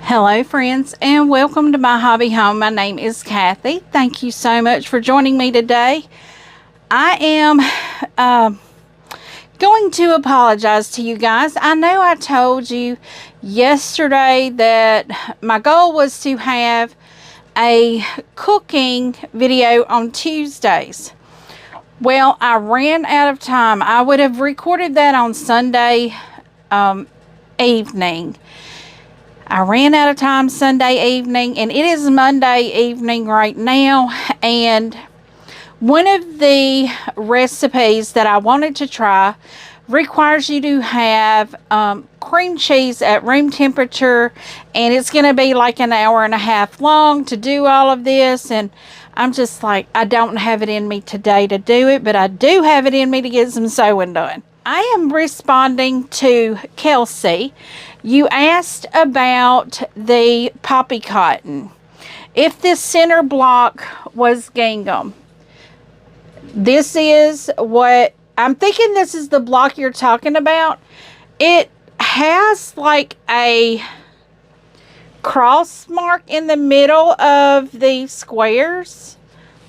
Hello friends, and welcome to my hobby home. My name is Kathy. Thank you so much for joining me today. I am going to apologize to you guys. I know I told you yesterday that my goal was to have a cooking video on Tuesdays. Well, I ran out of time. I would have recorded that on Sunday evening. I ran out of time Sunday evening, and it is Monday evening right now, and one of the recipes that I wanted to try requires you to have cream cheese at room temperature, and it's going to be like an hour and a half long to do all of this, and I'm just like, I don't have it in me today to do it, but I do have it in me to get some sewing done. I am responding to Kelsey. You asked about the poppy cotton. If this center block was gingham, this is what I'm thinking. This is the block you're talking about. It has like a cross mark in the middle of the squares.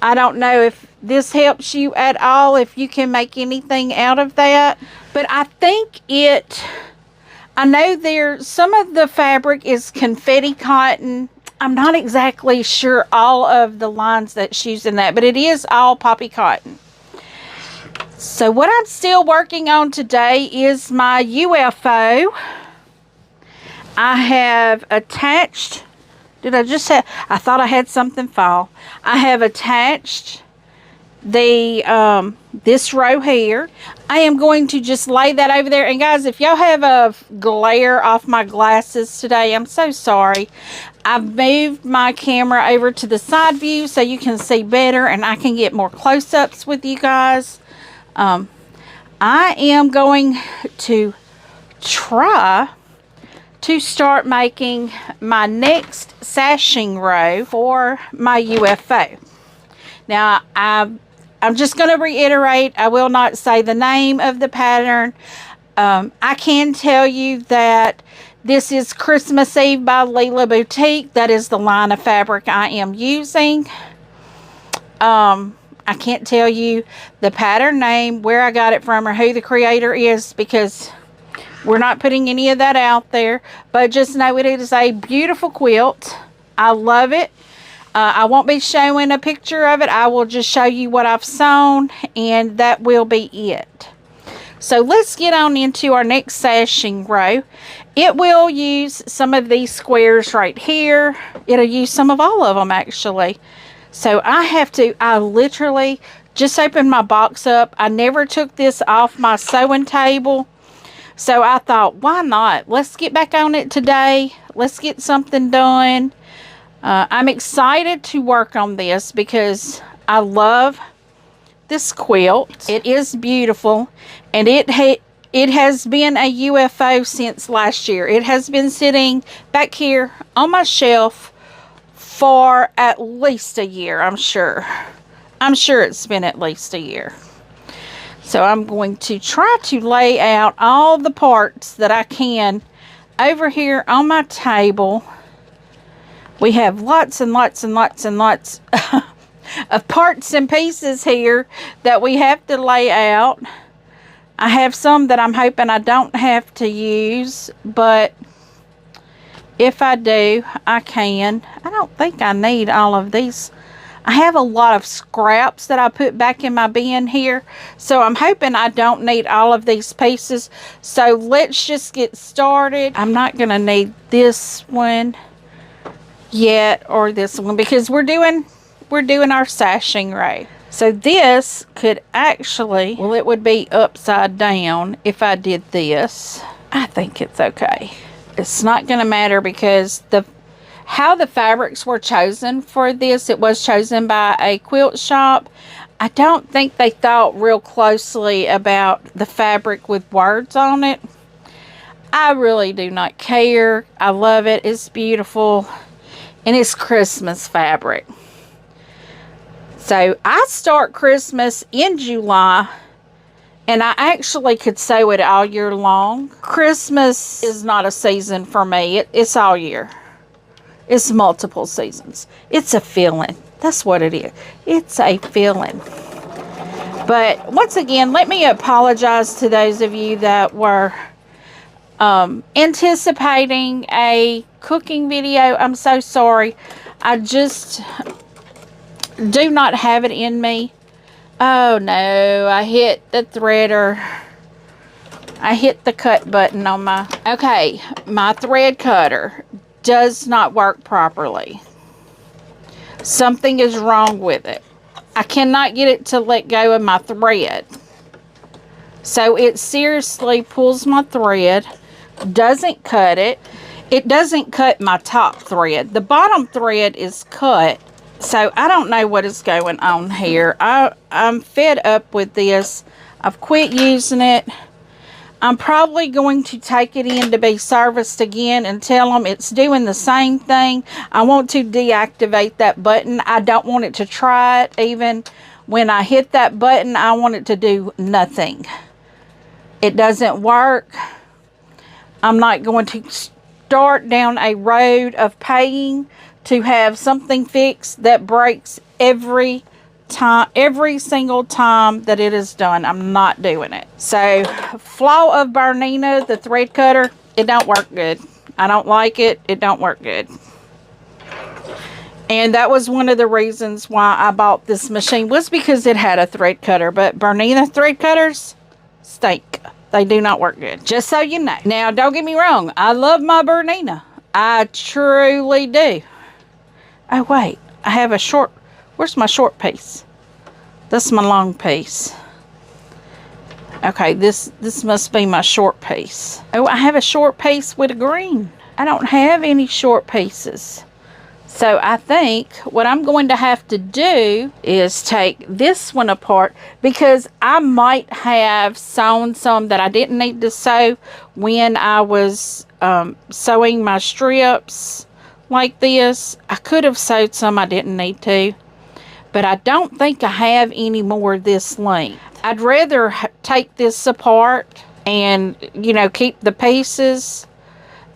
I don't know if this helps you at all, if you can make anything out of that, but I think I know some of the fabric is confetti cotton. I'm not exactly sure all of the lines that's used in that, but it is all poppy cotton. So what I'm still working on today is my UFO. I have attached, I thought I had something fall. I have attached the this row here. I am going to just lay that over there, and guys, if y'all have a glare off my glasses today, I'm so sorry. I've moved my camera over to the side view so you can see better and I can get more close-ups with you guys. I am going to try to start making my next sashing row for my UFO. Now, I'm just going to reiterate, I will not say the name of the pattern. I can tell you that this is Christmas Eve by Leela Boutique. That is the line of fabric I am using. I can't tell you the pattern name, where I got it from, or who the creator is, because we're not putting any of that out there. But just know it is a beautiful quilt. I love it. I won't be showing a picture of it. I will just show you what I've sewn, and that will be it. So let's get on into our next sashing row. It will use some of these squares right here. It'll use some of all of them, actually. So I literally just opened my box up. I never took this off my sewing table. So I thought, why not? Let's get back on it today. Let's get something done. I'm excited to work on this because I love this quilt. It is beautiful, and it has been a UFO since last year. It has been sitting back here on my shelf for at least a year, I'm sure. I'm sure it's been at least a year. So I'm going to try to lay out all the parts that I can over here on my table. We have lots and lots and lots and lots of parts and pieces here that we have to lay out. I have some that I'm hoping I don't have to use, but if I do, I can. I don't think I need all of these. I have a lot of scraps that I put back in my bin here, so I'm hoping I don't need all of these pieces. So let's just get started. I'm not going to need this one yet, or this one, because we're doing our sashing row. So this could actually, well, it would be upside down if I did this. I think it's okay. It's not going to matter because how the fabrics were chosen for this, it was chosen by a quilt shop. I don't think they thought real closely about the fabric with words on it. I really do not care. I love it. It's beautiful. And it's Christmas fabric. So I start Christmas in July, and I actually could sew it all year long. Christmas is not a season for me. It's all year. It's multiple seasons. It's a feeling. That's what it is. It's a feeling. But once again, let me apologize to those of you that were anticipating a cooking video. I'm so sorry. I just do not have it in me. Oh no, I hit the threader. I hit the cut button on my... Okay, my thread cutter does not work properly. Something is wrong with it. I cannot get it to let go of my thread. So it seriously pulls my thread, doesn't cut it. It doesn't cut my top thread. The bottom thread is cut. So I don't know what is going on here. I'm fed up with this. I've quit using it. I'm probably going to take it in to be serviced again and tell them it's doing the same thing. I want to deactivate that button. I don't want it to try it. Even when I hit that button, I want it to do nothing. It doesn't work. I'm not going to start down a road of paying to have something fixed that breaks every single time that it is done. I'm not doing it. So, flaw of Bernina, the thread cutter, it don't work good. I don't like it. It don't work good. And that was one of the reasons why I bought this machine, was because it had a thread cutter. But Bernina thread cutters stink. They do not work good. Just so you know. Now, don't get me wrong. I love my Bernina. I truly do. Oh, wait. I have a short... Where's my short piece? That's my long piece. Okay, this must be my short piece. Oh, I have a short piece with a green. I don't have any short pieces. So I think what I'm going to have to do is take this one apart, because I might have sewn some that I didn't need to sew when I was sewing my strips like this. I could have sewed some I didn't need to. But I don't think I have any more this length. I'd rather take this apart and, you know, keep the pieces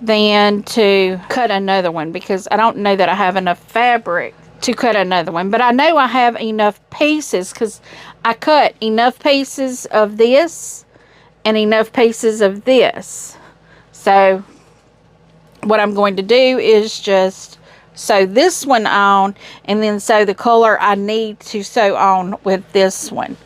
than to cut another one, because I don't know that I have enough fabric to cut another one. But I know I have enough pieces, because I cut enough pieces of this and enough pieces of this. So what I'm going to do is just sew this one on, and then sew the color I need to sew on with this one.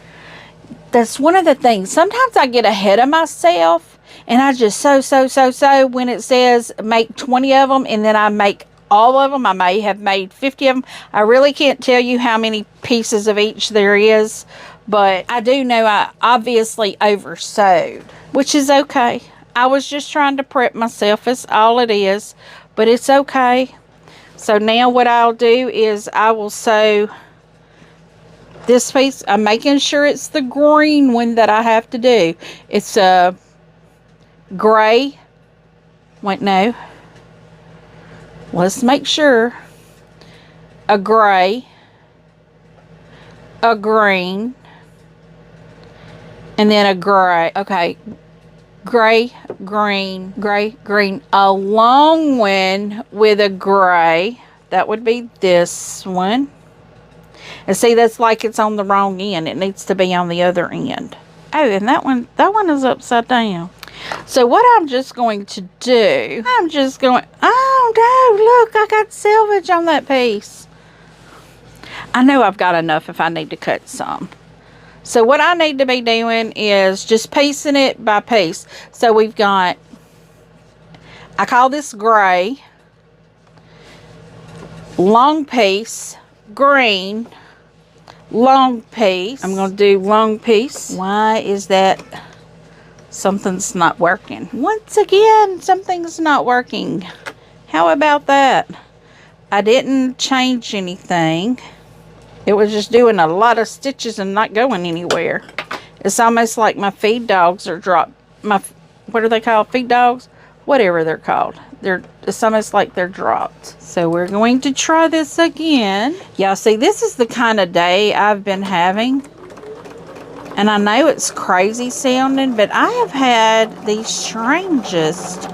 That's one of the things. Sometimes I get ahead of myself and I just sew when it says make 20 of them, and then I make all of them. I may have made 50 of them. I really can't tell you how many pieces of each there is, but I do know I obviously oversewed, which is okay. I was just trying to prep myself, is all it is, but it's okay. So now what I'll do is I will sew this piece. I'm making sure it's the green one that I have to do. It's a gray. Wait, no. Let's make sure. A gray, a green, and then a gray. Okay. Gray, green, a long one with a gray. That would be this one. And see, that's like it's on the wrong end. It needs to be on the other end. Oh, and that one is upside down. So what I'm just going to do, oh no, look, I got selvage on that piece. I know I've got enough if I need to cut some. So what I need to be doing is just piecing it by piece. So we've got, I call this gray, long piece, green, long piece. I'm going to do long piece. Why is that? Something's not working. Once again, something's not working. How about that? I didn't change anything. It was just doing a lot of stitches and not going anywhere. It's almost like my feed dogs are dropped. What are they called? Feed dogs? Whatever they're called. It's almost like they're dropped. So we're going to try this again. Y'all see, this is the kind of day I've been having. And I know it's crazy sounding, but I have had the strangest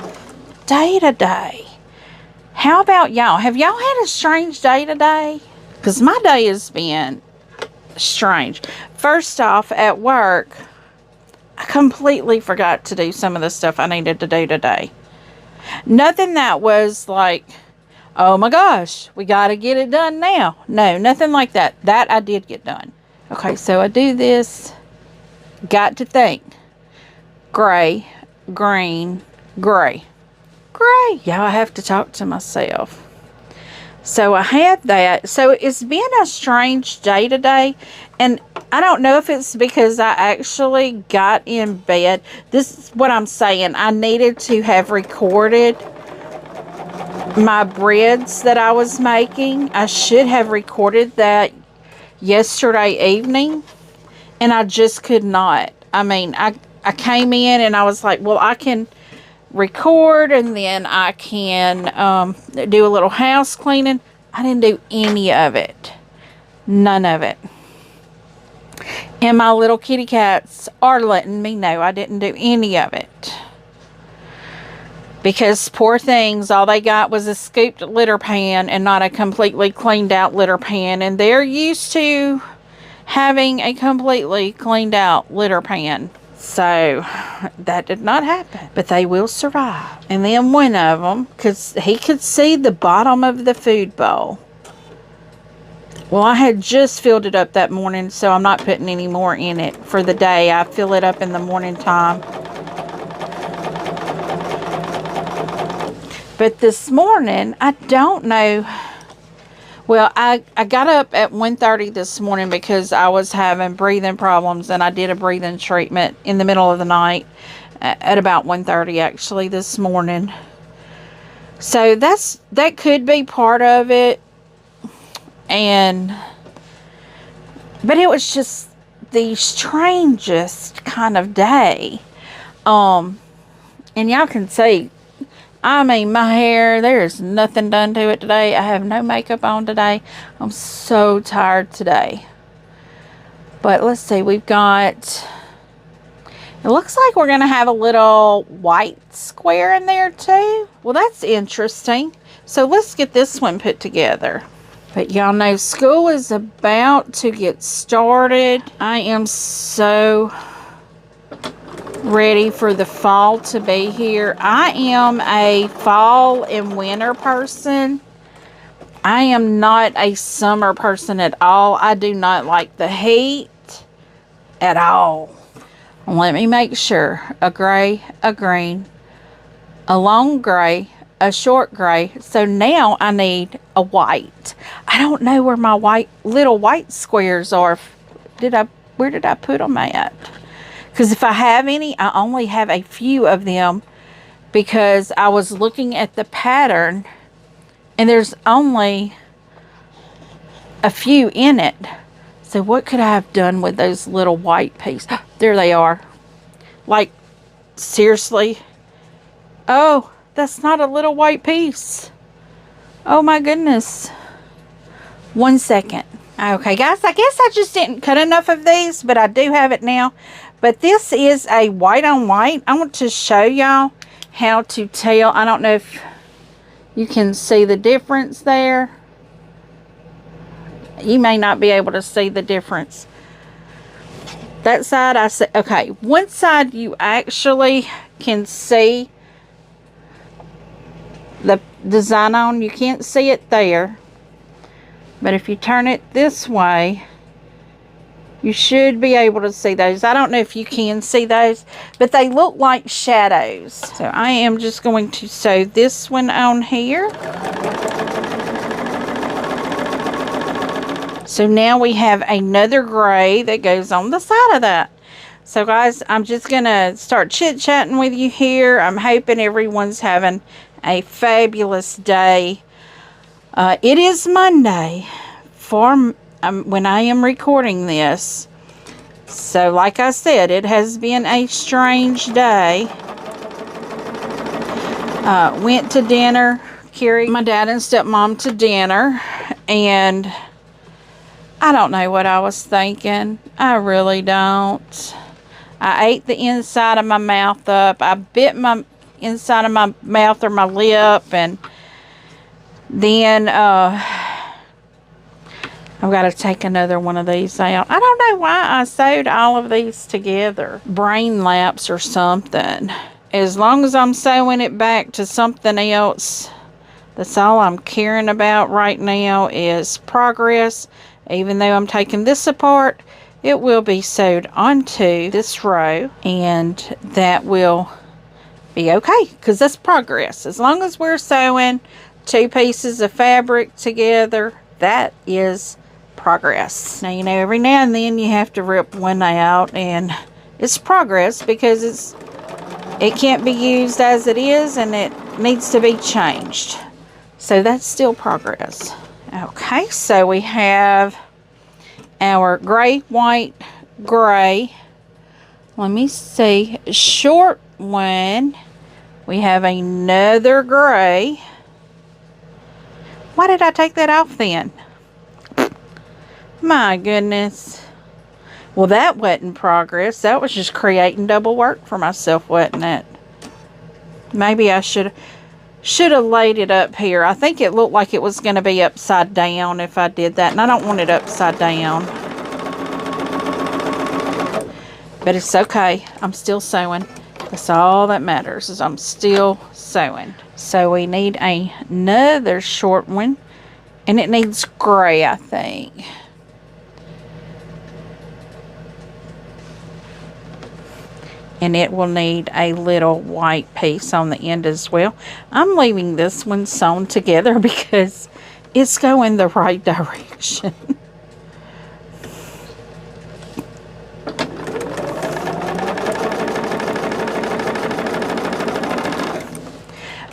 day today. How about y'all? Have y'all had a strange day today? Because my day has been strange. First off, at work, I completely forgot to do some of the stuff I needed to do today. Nothing that was like, oh my gosh, we got to get it done now. No, nothing like that. That I did get done. Okay, so I do this. Got to think. Gray, green, gray. Gray. Yeah, I have to talk to myself. So I had that. So it's been a strange day today. And I don't know if it's because I actually got in bed. This is what I'm saying. I needed to have recorded my breads that I was making. I should have recorded that yesterday evening. And I just could not. I mean, I came in and I was like, well, I can record and then I can do a little house cleaning. I didn't do any of it. None of it. And my little kitty cats are letting me know I didn't do any of it. Because poor things, all they got was a scooped litter pan and not a completely cleaned out litter pan. And they're used to having a completely cleaned out litter pan. So that did not happen, but they will survive. And then one of them, because he could see the bottom of the food bowl. Well, I had just filled it up that morning, so I'm not putting any more in it for the day. I fill it up in the morning time. But this morning, I don't know. Well, I got up at 1:30 this morning because I was having breathing problems, and I did a breathing treatment in the middle of the night at about 1:30 actually this morning. So that could be part of it. But it was just the strangest kind of day. And y'all can see, I mean, my hair, there's nothing done to it today. I have no makeup on today. I'm so tired today. But let's see, we've got, it looks like we're going to have a little white square in there too. Well, that's interesting. So let's get this one put together. But y'all know school is about to get started. I am so ready for the fall to be here. I am a fall and winter person. I am not a summer person at all. I do not like the heat at all. Let me make sure. A gray, a green, a long gray, a short gray. So now I need a white. I don't know where my little white squares are. Where did I put them at? Because if I have any, I only have a few of them because I was looking at the pattern and there's only a few in it. So what could I have done with those little white pieces? There they are. Like, seriously? Oh, that's not a little white piece. Oh my goodness. 1 second. Okay, guys, I guess I just didn't cut enough of these, but I do have it now. But this is a white on white. I want to show y'all how to tell. I don't know if you can see the difference there. You may not be able to see the difference. That side, I see. Okay, one side you actually can see the design on. You can't see it there. But if you turn it this way, you should be able to see those. I don't know if you can see those, but they look like shadows. So I am just going to sew this one on here. So now we have another gray that goes on the side of that. So guys, I'm just going to start chit-chatting with you here. I'm hoping everyone's having a fabulous day. It is Monday for when I am recording this. So like I said, it has been a strange day. Went to dinner, carried my dad and stepmom to dinner, and I don't know what I was thinking. I really don't. I ate the inside of my mouth up. I bit my inside of my mouth or my lip, and Then I've got to take another one of these out. I don't know why I sewed all of these together. Brain lapse or something. As long as I'm sewing it back to something else, that's all I'm caring about right now is progress. Even though I'm taking this apart, it will be sewed onto this row, and that will be okay, because that's progress. As long as we're sewing 2 pieces of fabric together, that is progress. Now, you know, every now and then you have to rip one out, and it's progress because it can't be used as it is, and it needs to be changed. So that's still progress. Okay, so we have our gray, white, gray. Let me see. Short one. We have another gray. Why did I take that off then? My goodness. Well, that wasn't progress. That was just creating double work for myself, wasn't it? Maybe I should have laid it up here. I think it looked like it was going to be upside down if I did that. And I don't want it upside down. But it's okay. I'm still sewing. That's all that matters, is I'm still sewing. So we need another short one. And it needs gray, I think. And it will need a little white piece on the end as well. I'm leaving this one sewn together because it's going the right direction.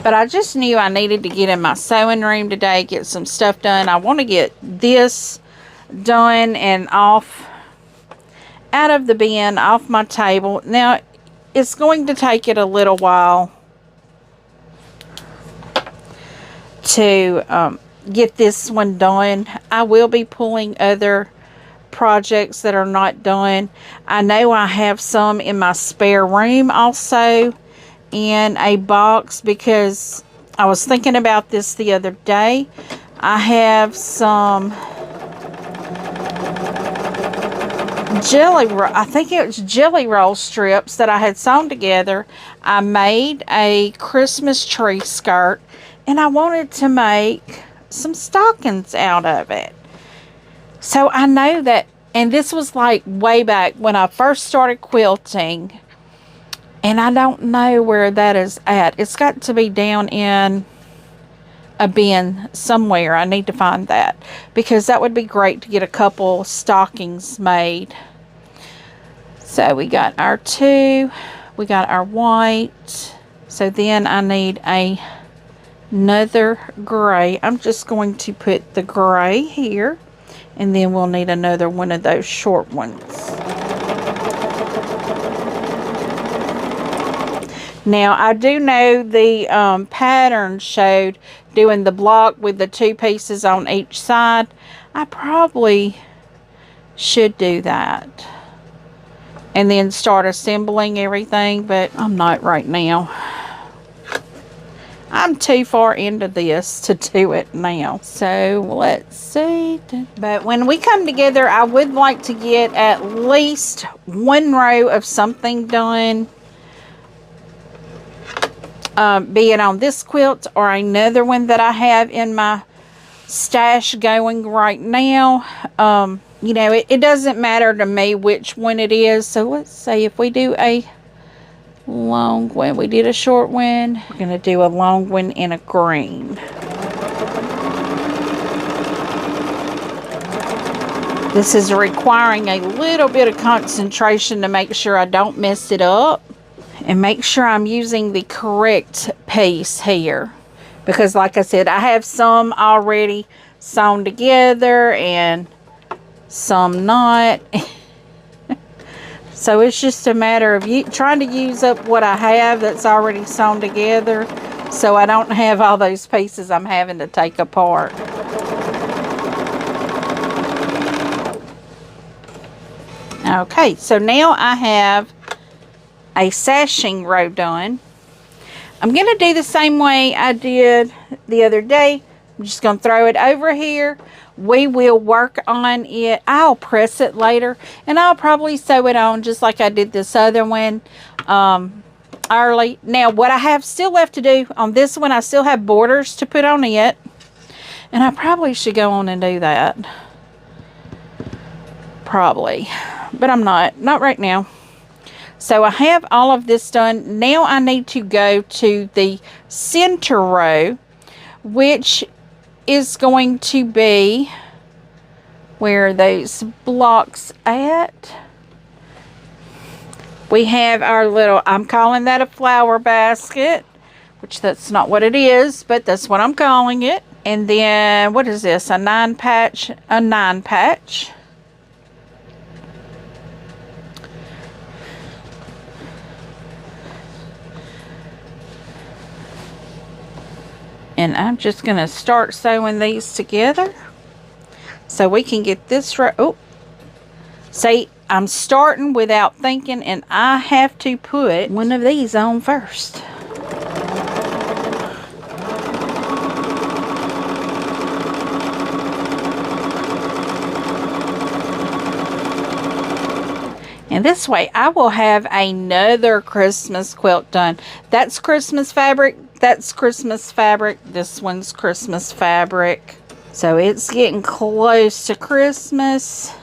But I just knew I needed to get in my sewing room today, get some stuff done. I want to get this done and out of the bin, off my table. Now, it's going to take it a little while to get this one done. I will be pulling other projects that are not done. I know I have some in my spare room also in a box, because I was thinking about this the other day. I have some I think it was jelly roll strips that I had sewn together. I made a Christmas tree skirt, and I wanted to make some stockings out of it. So I know that, and this was like way back when I first started quilting, and I don't know where that is at. It's got to be down in a bin somewhere. I need to find that, because that would be great to get a couple stockings made. So we got our 2, we got our white. So then I need another gray. I'm just going to put the gray here, and then we'll need another one of those short ones. Now, I do know the pattern showed doing the block with the 2 pieces on each side. I probably should do that and then start assembling everything, but I'm not right now. I'm too far into this to do it now. So let's see. But when we come together, I would like to get at least 1 row of something done. Be it on this quilt or another one that I have in my stash going right now. You know, it doesn't matter to me which one it is. So let's say if we do a long one, we did a short one, we're going to do a long one in a green. This is requiring a little bit of concentration to make sure I don't mess it up. And make sure I'm using the correct piece here. Because like I said, I have some already sewn together and some not. So it's just a matter of trying to use up what I have that's already sewn together, so I don't have all those pieces I'm having to take apart. Okay, so now I have a sashing row done. I'm going to do the same way I did the other day, I'm just going to throw it over here. We will work on it. I'll press it later, and I'll probably sew it on just like I did this other one early. Now, what I have still left to do on this one, I still have borders to put on it, and I probably should go on and do that. Probably, but I'm not right now. So I have all of this done. Now I need to go to the center row, which is going to be where are those blocks at? We have our little, I'm calling that a flower basket, which that's not what it is, but that's what I'm calling it. And then what is this? A 9 patch. And I'm just going to start sewing these together so we can get this right. Oh, see, I'm starting without thinking, and I have to put one of these on first. And this way I will have another Christmas quilt done. That's Christmas fabric. That's Christmas fabric. This one's Christmas fabric. So it's getting close to Christmas.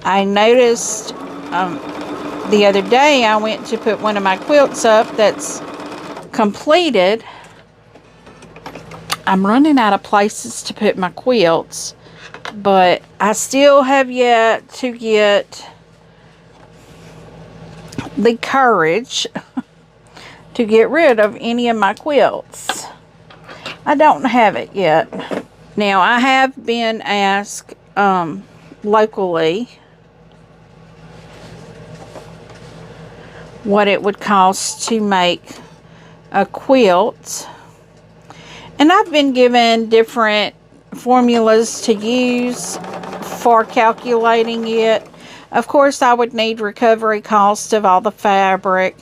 I noticed the other day I went to put one of my quilts up that's completed. I'm running out of places to put my quilts, but I still have yet to get the courage to get rid of any of my quilts. I don't have it yet. Now, I have been asked locally what it would cost to make a quilt. And I've been given different formulas to use for calculating it. Of course, I would need recovery cost of all the fabric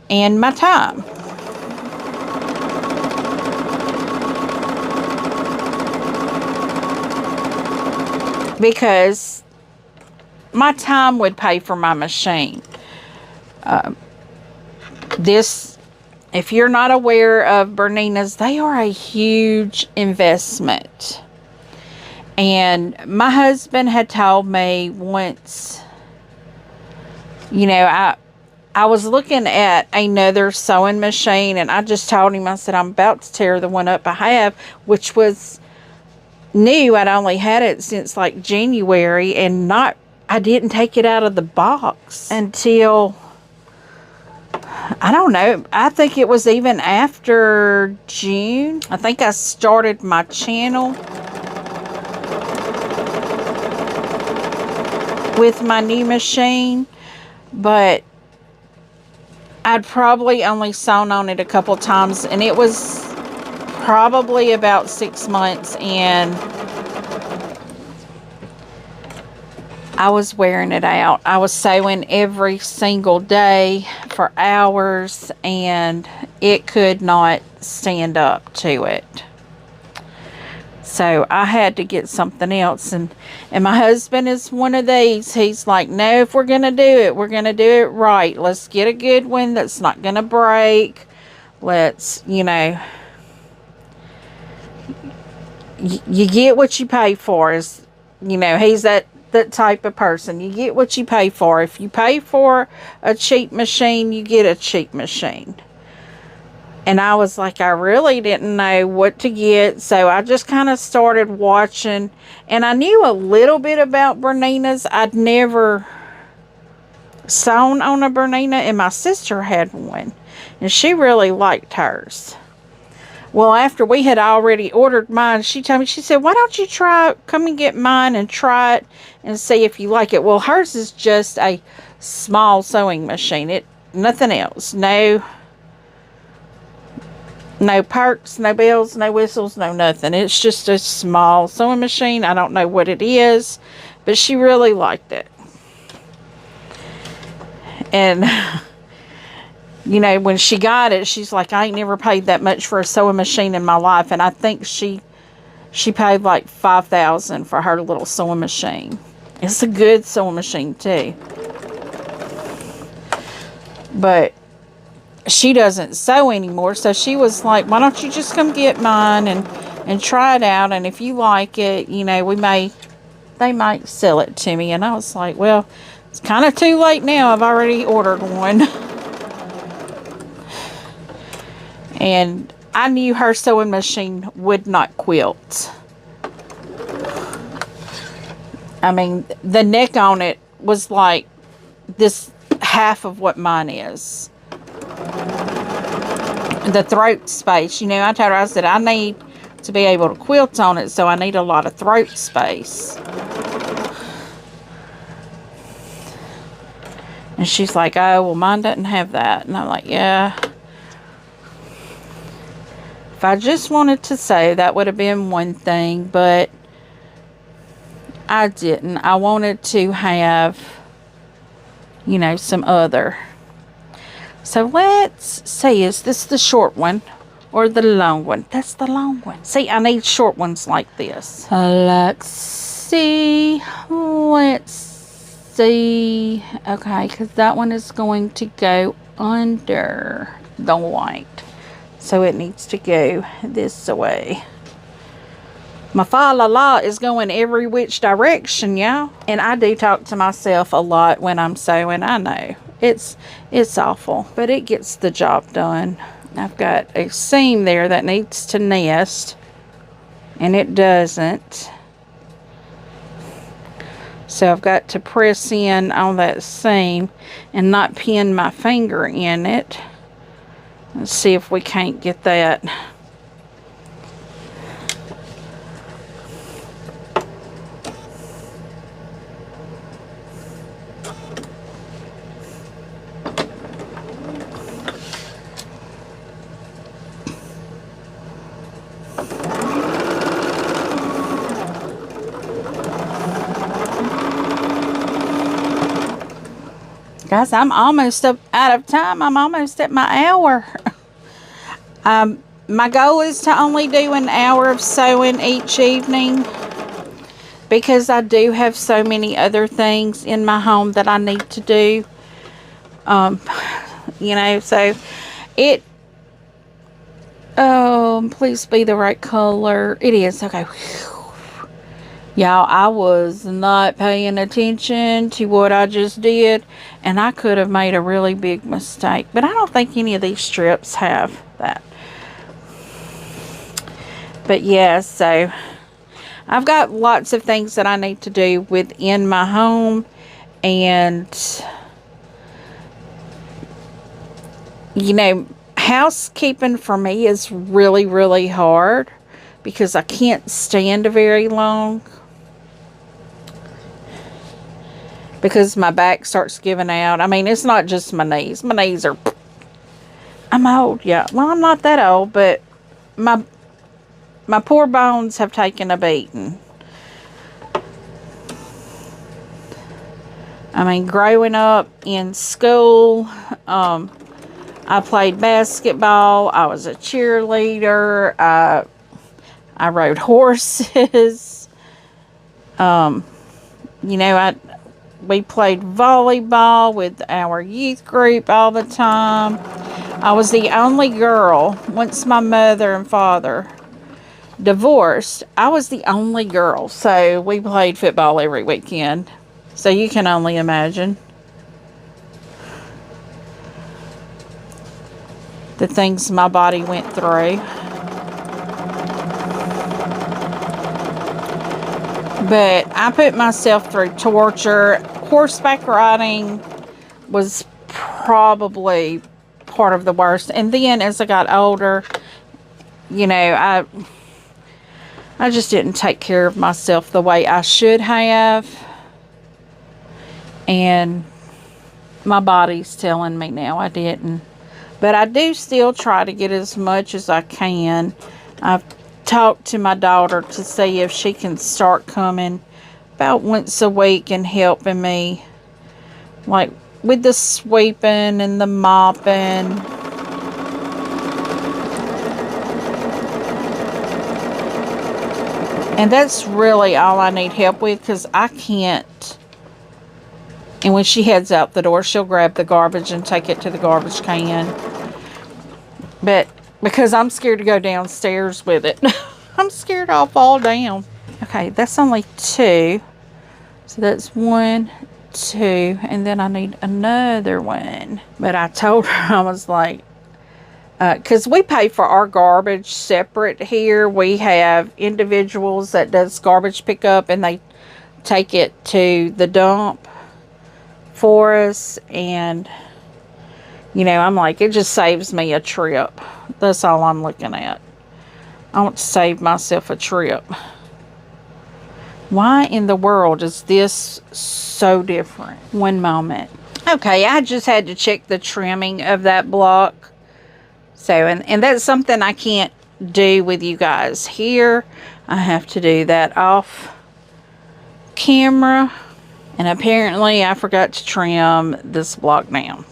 and my time. Because my time would pay for my machine. If you're not aware of Berninas, they are a huge investment. And my husband had told me once, you know, I was looking at another sewing machine, and I just told him, I said, I'm about to tear the one up I have, which was new. I'd only had it since like January, and I didn't take it out of the box until, I don't know, I think it was even after June. I think I started my channel with my new machine, but I'd probably only sewn on it a couple times, and it was probably about 6 months, and I was wearing it out. I was sewing every single day for hours, and it could not stand up to it. So I had to get something else, and my husband is one of these. He's like, no, if we're going to do it, we're going to do it right. Let's get a good one that's not going to break. Let's, you know, you get what you pay for. Is, you know, he's that type of person. You get what you pay for. If you pay for a cheap machine, you get a cheap machine. And I was like, I really didn't know what to get. So I just kind of started watching. And I knew a little bit about Berninas. I'd never sewn on a Bernina. And my sister had one. And she really liked hers. Well, after we had already ordered mine, she told me, she said, why don't you come and get mine and try it and see if you like it. Well, hers is just a small sewing machine. Nothing else. No perks, no bells, no whistles, no nothing. It's just a small sewing machine. I don't know what it is, but she really liked it. And You know, when she got it, she's like, I ain't never paid that much for a sewing machine in my life. And I think she paid like $5,000 for her little sewing machine. It's a good sewing machine too. But she doesn't sew anymore, so she was like, why don't you just come get mine and try it out, and if you like it, you know, they might sell it to me. And I was like, well, it's kind of too late now. I've already ordered one. And I knew her sewing machine would not quilt. I mean, the neck on it was like this half of what mine is. The throat space, you know, I told her, I said, I need to be able to quilt on it, so I need a lot of throat space. And she's like, oh, well, mine doesn't have that. And I'm like, yeah. If I just wanted to sew, that would have been one thing, but I didn't. I wanted to have, you know, some other. So let's see, is this the short one or the long one? That's the long one. See, I need short ones like this. Let's see. Let's see. Okay, because that one is going to go under the white. So it needs to go this way. My fa-la-la is going every which direction, y'all. And I do talk to myself a lot when I'm sewing. I know. It's awful, but it gets the job done. I've got a seam there that needs to nest, and it doesn't. So I've got to press in on that seam and not pin my finger in it. Let's see if we can't get that. Guys, I'm almost up out of time. I'm almost at my hour. My goal is to only do an hour of sewing each evening, because I do have so many other things in my home that I need to do. You know, so it, oh, please be the right color. It is. Okay. Y'all, I was not paying attention to what I just did, and I could have made a really big mistake. But I don't think any of these strips have that. But yeah, so I've got lots of things that I need to do within my home, and you know, housekeeping for me is really, really hard because I can't stand very long. Because my back starts giving out. I mean, it's not just my knees. My knees are... I'm old, yeah. Well, I'm not that old, but my poor bones have taken a beating. I mean, growing up in school, I played basketball. I was a cheerleader. I rode horses. You know, we played volleyball with our youth group all the time. I was the only girl. Once my mother and father divorced, I was the only girl. So we played football every weekend. So you can only imagine the things my body went through. But I put myself through torture. Horseback riding was probably part of the worst. And then as I got older, you know, I just didn't take care of myself the way I should have. And my body's telling me now I didn't. But I do still try to get as much as I can. I've talked to my daughter to see if she can start coming about once a week and helping me, like with the sweeping and the mopping. And that's really all I need help with, because I can't. And when she heads out the door, she'll grab the garbage and take it to the garbage can. But because I'm scared to go downstairs with it. I'm scared I'll fall down. Okay, that's only 2. So that's 1, 2. And then I need another one. But I told her, I was like, because we pay for our garbage separate here. We have individuals that does garbage pickup, and they take it to the dump for us. And, you know, I'm like, it just saves me a trip. That's all I'm looking at. I want to save myself a trip. Why in the world is this so different? One moment. Okay, I just had to check the trimming of that block. So, and that's something I can't do with you guys here. I have to do that off camera. And apparently I forgot to trim this block down.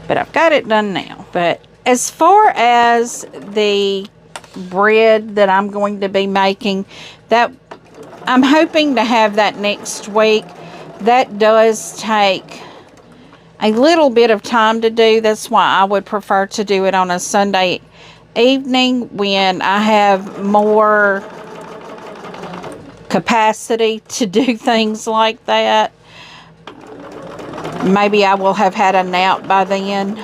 But I've got it done now. But as far as the bread that I'm going to be making, that I'm hoping to have that next week. That does take a little bit of time to do. That's why I would prefer to do it on a Sunday evening when I have more capacity to do things like that. Maybe I will have had a nap by then,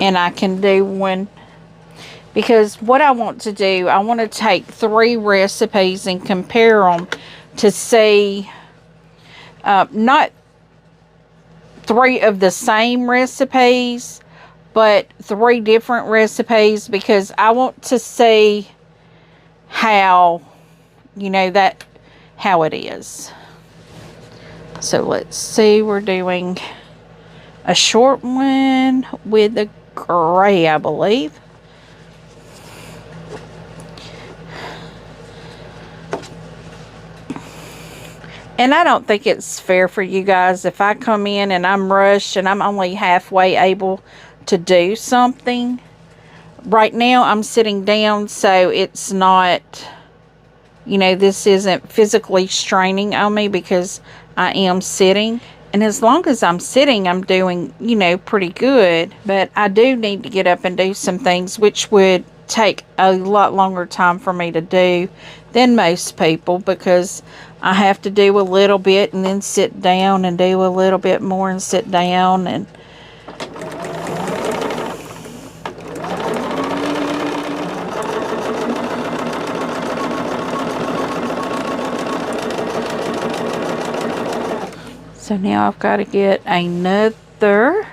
and I can do one. Because what I want to do, I want to take 3 recipes and compare them to see, not 3 of the same recipes, but 3 different recipes, because I want to see how, you know, how it is. So let's see, we're doing a short one with the gray, I believe. And I don't think it's fair for you guys if I come in and I'm rushed and I'm only halfway able to do something. Right now I'm sitting down, so it's not, you know, this isn't physically straining on me because I am sitting. And as long as I'm sitting, I'm doing, you know, pretty good. But I do need to get up and do some things, which would take a lot longer time for me to do than most people, because I have to do a little bit and then sit down and do a little bit more and sit down. And so now I've got to get another,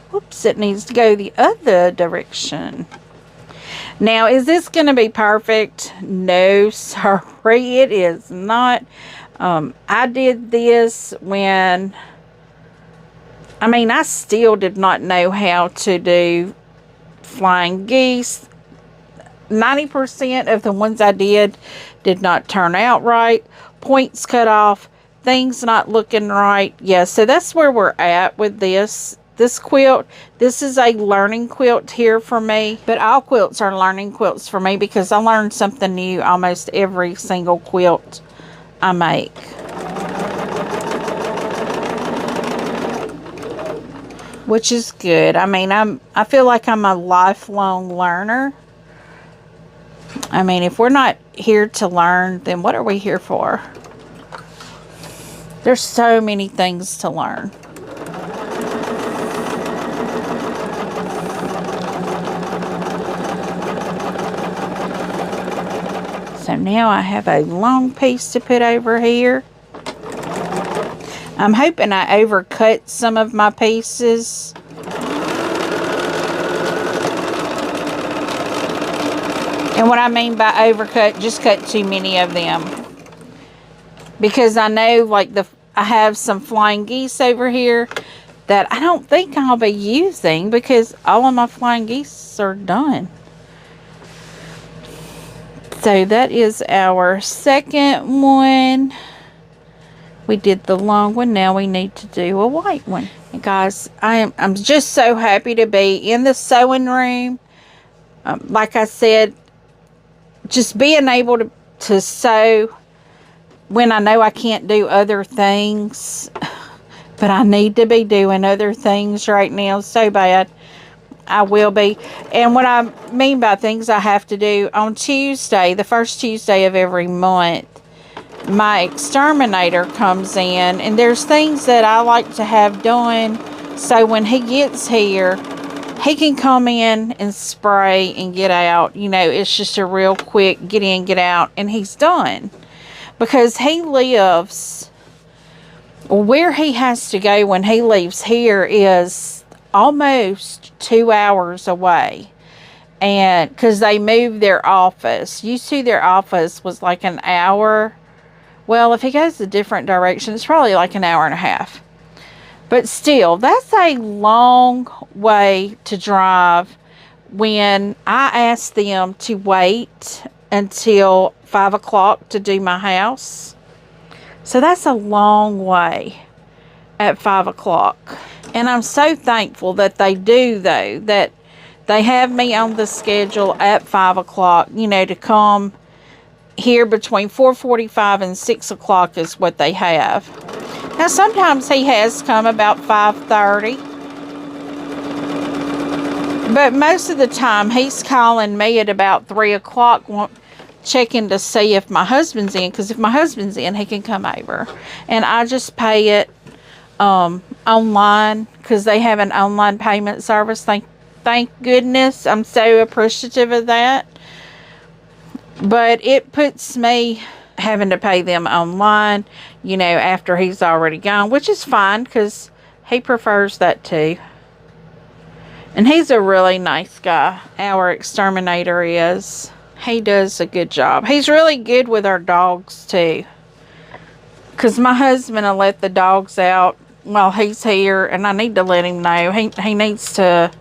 whoops, it needs to go the other direction. Now, is this going to be perfect? No, sorry, it is not. I did this when, I still did not know how to do flying geese. 90% of the ones I did not turn out right. Points cut off. Things not looking right. Yeah, so that's where we're at with this quilt. This is a learning quilt here for me, but all quilts are learning quilts for me, because I learn something new almost every single quilt I make. Which is good. I feel like I'm a lifelong learner. If we're not here to learn, then what are we here for? There's so many things to learn. So now I have a long piece to put over here. I'm hoping I overcut some of my pieces. And what I mean by overcut, just cut too many of them. Because I know, like, I have some flying geese over here that I don't think I'll be using, because all of my flying geese are done. So that is our second one. We did the long one. Now we need to do a white one. And guys, I'm just so happy to be in the sewing room. Like I said, just being able to sew when I know I can't do other things, but I need to be doing other things right now so bad. I will be. And what I mean by things I have to do, on Tuesday, the first Tuesday of every month, my exterminator comes in, and there's things that I like to have done so when he gets here, he can come in and spray and get out. You know, it's just a real quick get in, get out, and he's done. Because he lives, where he has to go when he leaves here is almost 2 hours away. And because they moved their office. Used to, their office was like an hour. Well, if he goes a different direction, it's probably like an hour and a half. But still, that's a long way to drive when I asked them to wait until 5 o'clock to do my house. So that's a long way at 5 o'clock. And I'm so thankful that they do, though, that they have me on the schedule at 5 o'clock, you know, to come here between 4:45 and 6 o'clock is what they have. Now, sometimes he has come about 5:30. But most of the time, he's calling me at about 3 o'clock, checking to see if my husband's in. Because if my husband's in, he can come over. And I just pay it online, because they have an online payment service. Thank goodness. I'm so appreciative of that. But it puts me having to pay them online, you know, after he's already gone, which is fine because he prefers that too. And he's a really nice guy. Our exterminator is. He does a good job. He's really good with our dogs too. Because my husband will let the dogs out while he's here, and I need to let him know. He needs to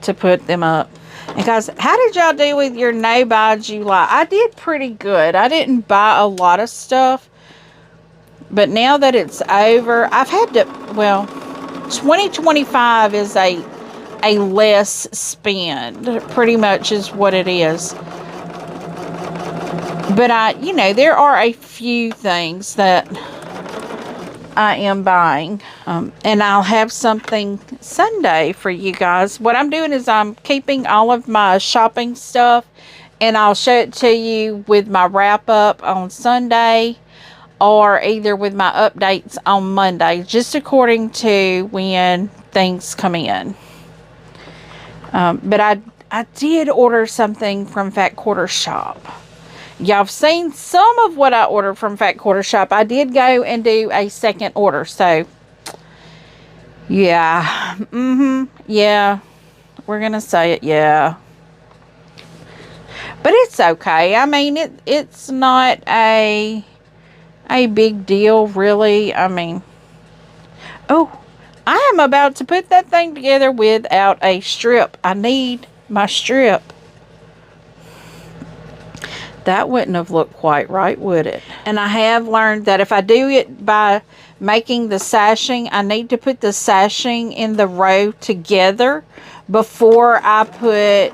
put them up. And guys, how did y'all do with your no buy July? I did pretty good. I didn't buy a lot of stuff. But now that it's over, I've had to, well, 2025 is a less spend. Pretty much is what it is. But you know, there are a few things that I am buying. And I'll have something Sunday for you guys. What I'm doing is I'm keeping all of my shopping stuff, and I'll show it to you with my wrap up on Sunday, or either with my updates on Monday, just according to when things come in. But I did order something from Fat Quarter Shop. Y'all have seen some of what I ordered from Fat Quarter Shop. I did go and do a second order. So, yeah. Yeah. We're going to say it, yeah. But it's okay. I mean, it's not a big deal, really. I mean, oh, I am about to put that thing together without a strip. I need my strip. That wouldn't have looked quite right, would it? And I have learned that if I do it by making the sashing, I need to put the sashing in the row together before I put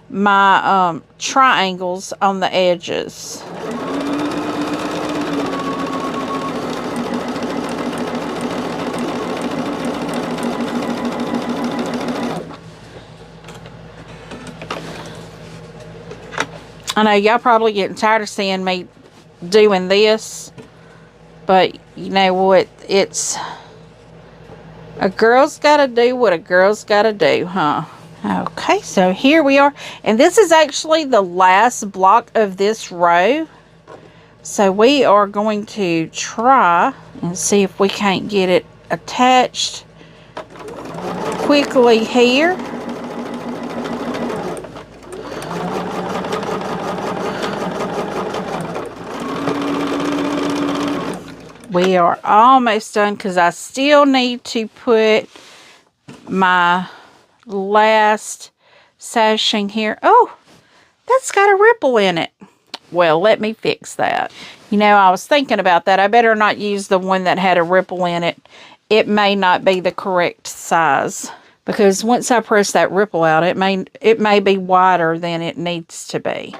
my triangles on the edges. I know y'all probably getting tired of seeing me doing this, but you know what? It's a girl's got to do what a girl's got to do, huh? Okay, so here we are. And this is actually the last block of this row. So we are going to try and see if we can't get it attached quickly here. We are almost done because I still need to put my last sashing here. Oh, that's got a ripple in it. Well, let me fix that. You know, I was thinking about that. I better not use the one that had a ripple in it. It may not be the correct size. Because once I press that ripple out, it may be wider than it needs to be.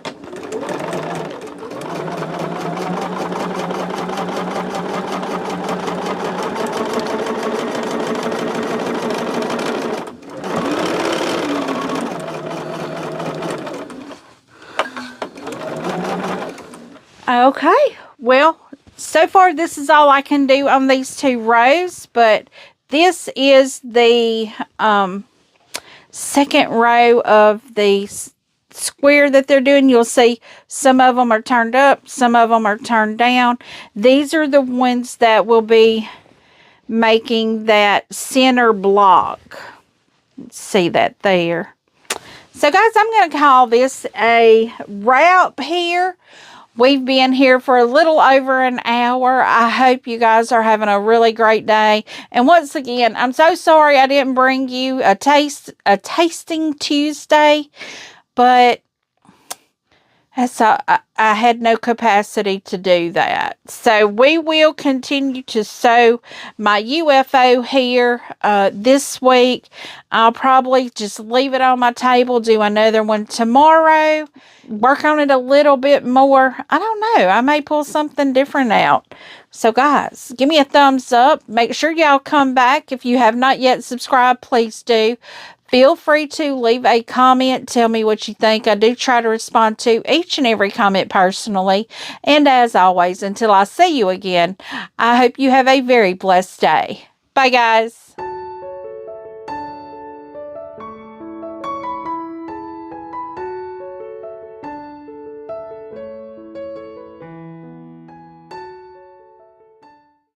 Okay, well, so far this is all I can do on these 2 rows, but this is the second row of the square that they're doing. You'll see some of them are turned up, some of them are turned down. These are the ones that will be making that center block. Let's see that there. So guys, I'm going to call this a wrap here. We've been here for a little over an hour. I hope you guys are having a really great day. And once again, I'm so sorry I didn't bring you a tasting Tuesday, but I had no capacity to do that. So we will continue to sew my UFO here this week. I'll probably just leave it on my table, do another one tomorrow, work on it a little bit more. I don't know. I may pull something different out. So guys, give me a thumbs up. Make sure y'all come back. If you have not yet subscribed, please do. Feel free to leave a comment. Tell me what you think. I do try to respond to each and every comment personally. And as always, until I see you again, I hope you have a very blessed day. Bye, guys.